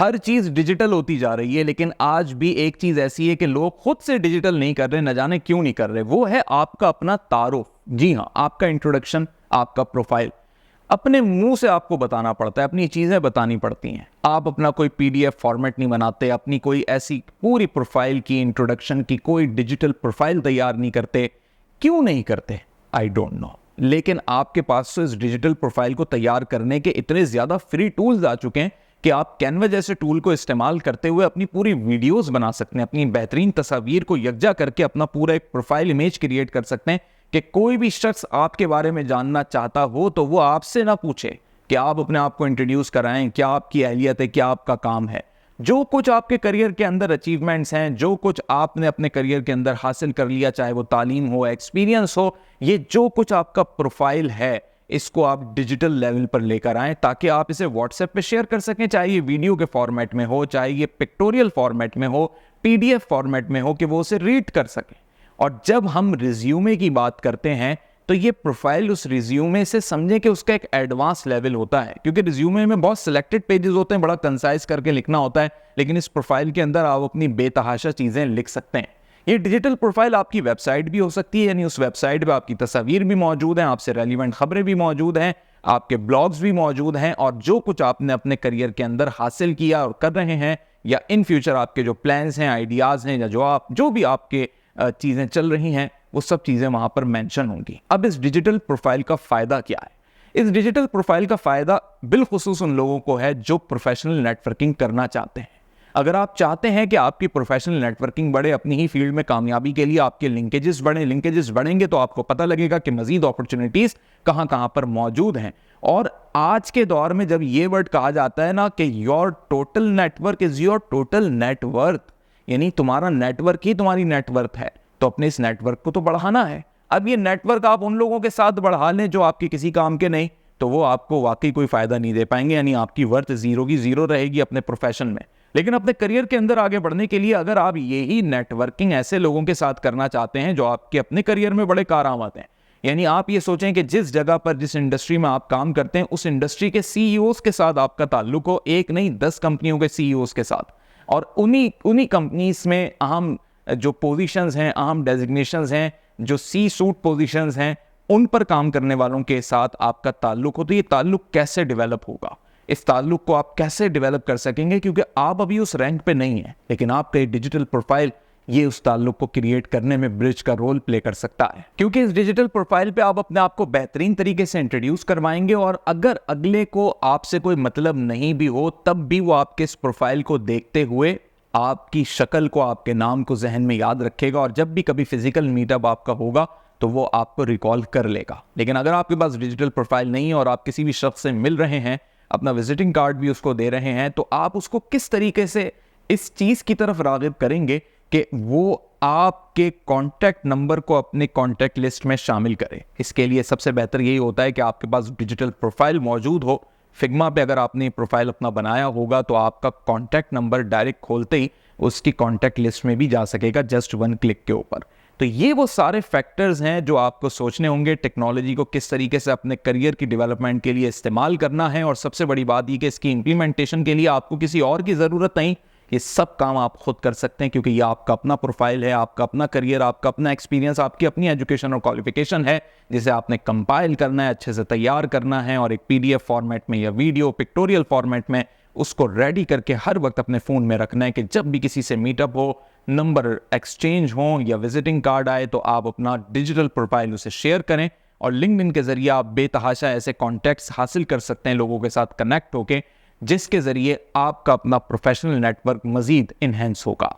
हर चीज डिजिटल होती जा रही है, लेकिन आज भी एक चीज ऐसी है कि लोग खुद से डिजिटल नहीं कर रहे, न जाने क्यों नहीं कर रहे। वो है आपका अपना तारुफ। जी हाँ, आपका इंट्रोडक्शन, आपका प्रोफाइल। अपने मुंह से आपको बताना पड़ता है, अपनी चीजें बतानी पड़ती हैं। आप अपना कोई पीडीएफ फॉर्मेट नहीं बनाते, अपनी कोई ऐसी पूरी प्रोफाइल की, इंट्रोडक्शन की कोई डिजिटल प्रोफाइल तैयार नहीं करते। क्यों नहीं करते? I don't know. लेकिन आपके पास तो इस डिजिटल प्रोफाइल को तैयार करने के इतने ज्यादा फ्री टूल्स आ चुके हैं कि आप कैनवा जैसे टूल को इस्तेमाल करते हुए अपनी पूरी वीडियोस बना सकते हैं, अपनी बेहतरीन तस्वीर को यकजा करके अपना पूरा एक प्रोफाइल इमेज क्रिएट कर सकते हैं कि कोई भी शख्स आपके बारे में जानना चाहता हो तो वो आपसे ना पूछे कि आप अपने आप को इंट्रोड्यूस कराएं, क्या आपकी अहलियत है, क्या आपका काम है। जो कुछ आपके करियर के अंदर अचीवमेंट्स हैं, जो कुछ आपने अपने करियर के अंदर हासिल कर लिया, चाहे वो तालीम हो, एक्सपीरियंस हो, ये जो कुछ आपका प्रोफाइल है, इसको आप डिजिटल लेवल पर लेकर आएं ताकि आप इसे व्हाट्सएप पे शेयर कर सकें, चाहे ये वीडियो के फॉर्मेट में हो, चाहे ये पिक्टोरियल फॉर्मेट में हो, पीडीएफ फॉर्मेट में हो, कि वो उसे रीड कर सकें। और जब हम रिज्यूमे की बात करते हैं तो ये प्रोफाइल उस रिज्यूमे से समझें कि उसका एक एडवांस लेवल होता है, क्योंकि रिज्यूमे में बहुत सिलेक्टेड पेजेस होते हैं, बड़ा कंसाइज करके लिखना होता है, लेकिन इस प्रोफाइल के अंदर आप अपनी बेतहाशा चीजें लिख सकते हैं। ये डिजिटल प्रोफाइल आपकी वेबसाइट भी हो सकती है, यानी उस वेबसाइट पे आपकी तस्वीर भी मौजूद है, आपसे रेलिवेंट खबरें भी मौजूद हैं, आपके ब्लॉग्स भी मौजूद हैं, और जो कुछ आपने अपने करियर के अंदर हासिल किया और कर रहे हैं, या इन फ्यूचर आपके जो प्लान्स हैं, आइडियाज हैं, या जो भी आपके चीजें चल रही हैं, वो सब चीजें वहां पर मेंशन होंगी। अब इस डिजिटल प्रोफाइल का फायदा क्या है? इस डिजिटल प्रोफाइल का फायदा बिलखुसूस उन लोगों को है जो प्रोफेशनल नेटवर्किंग करना चाहते हैं। अगर आप चाहते हैं कि आपकी प्रोफेशनल नेटवर्किंग बढ़े, अपनी ही फील्ड में कामयाबी के लिए आपके लिंकेजेस बढ़े, लिंकेजेस बढ़ेंगे तो आपको पता लगेगा कि मजीद अपॉर्चुनिटीज कहां कहां पर मौजूद हैं। और आज के दौर में जब ये वर्ड कहा जाता है ना कि your total network is your total net worth, यानी तुम्हारा नेटवर्क ही तुम्हारी नेटवर्थ है, तो अपने इस नेटवर्क को तो बढ़ाना है। अब ये नेटवर्क आप उन लोगों के साथ बढ़ा लें जो आपके किसी काम के नहीं, तो वो आपको वाकई कोई फायदा नहीं दे पाएंगे, यानी आपकी वर्थ जीरो की जीरो रहेगी अपने प्रोफेशन में। लेकिन अपने करियर के अंदर आगे बढ़ने के लिए अगर आप यही नेटवर्किंग ऐसे लोगों के साथ करना चाहते हैं जो आपके अपने करियर में बड़े कारआमद हैं, यानी आप ये सोचें कि जिस जगह पर, जिस इंडस्ट्री में आप काम करते हैं, उस इंडस्ट्री के सीईओज के साथ आपका ताल्लुक हो, एक नहीं 10 कंपनियों के सीईओज के साथ, और उन्हीं कंपनीज में अहम जो पोजीशंस हैं, अहम डेजिग्नेशंस हैं, जो सी सूट पोजीशंस हैं, उन पर काम करने वालों के साथ आपका ताल्लुक हो, तो ये ताल्लुक कैसे डेवलप होगा? इस ताल्लुक को आप कैसे डेवलप कर सकेंगे? क्योंकि आप अभी उस रैंक पे नहीं है, लेकिन आपका डिजिटल प्रोफाइल ये उस ताल्लुक को क्रिएट करने में ब्रिज का रोल प्ले कर सकता है। क्योंकि इस डिजिटल प्रोफाइल पे आप अपने आप को बेहतरीन तरीके से इंट्रोड्यूस करवाएंगे, और अगर अगले को आपसे कोई मतलब नहीं भी हो, तब भी वो आपके इस प्रोफाइल को देखते हुए आपकी शक्ल को, आपके नाम को जहन में याद रखेगा, और जब भी कभी फिजिकल मीटअप आपका होगा तो वो आपको रिकॉल कर लेगा। लेकिन अगर आपके पास डिजिटल प्रोफाइल नहीं है और आप किसी भी शख्स से मिल रहे हैं, अपना विजिटिंग कार्ड भी उसको दे रहे हैं, तो आप उसको किस तरीके से इस चीज की तरफ राग़िब करेंगे कि वो आपके कॉन्टैक्ट नंबर को अपने कॉन्टैक्ट लिस्ट में शामिल करे? इसके लिए सबसे बेहतर यही होता है कि आपके पास डिजिटल प्रोफाइल मौजूद हो। फिग्मा पे अगर आपने प्रोफाइल अपना बनाया होगा तो आपका कॉन्टैक्ट नंबर डायरेक्ट खोलते ही उसकी कॉन्टैक्ट लिस्ट में भी जा सकेगा, जस्ट 1 क्लिक के ऊपर। तो ये वो सारे फैक्टर्स हैं जो आपको सोचने होंगे, टेक्नोलॉजी को किस तरीके से अपने करियर की डेवलपमेंट के लिए इस्तेमाल करना है। और सबसे बड़ी बात ये कि इसकी इंप्लीमेंटेशन के लिए आपको किसी और की ज़रूरत नहीं, ये सब काम आप खुद कर सकते हैं, क्योंकि ये आपका अपना प्रोफाइल है, आपका अपना करियर, आपका अपना एक्सपीरियंस, आपकी अपनी एजुकेशन और क्वालिफिकेशन है, जिसे आपने कंपाइल करना है, अच्छे से तैयार करना है, और एक पीडीएफ फॉर्मेट में या वीडियो पिक्टोरियल फॉर्मेट में उसको रेडी करके हर वक्त अपने फ़ोन में रखना है कि जब भी किसी से मीटअप हो, नंबर एक्सचेंज हो या विजिटिंग कार्ड आए, तो आप अपना डिजिटल प्रोफाइल उसे शेयर करें। और लिंक्डइन के जरिए आप बेतहाशा ऐसे कॉन्टैक्ट्स हासिल कर सकते हैं लोगों के साथ कनेक्ट होके, जिसके जरिए आपका अपना प्रोफेशनल नेटवर्क मजीद इन्हेंस होगा।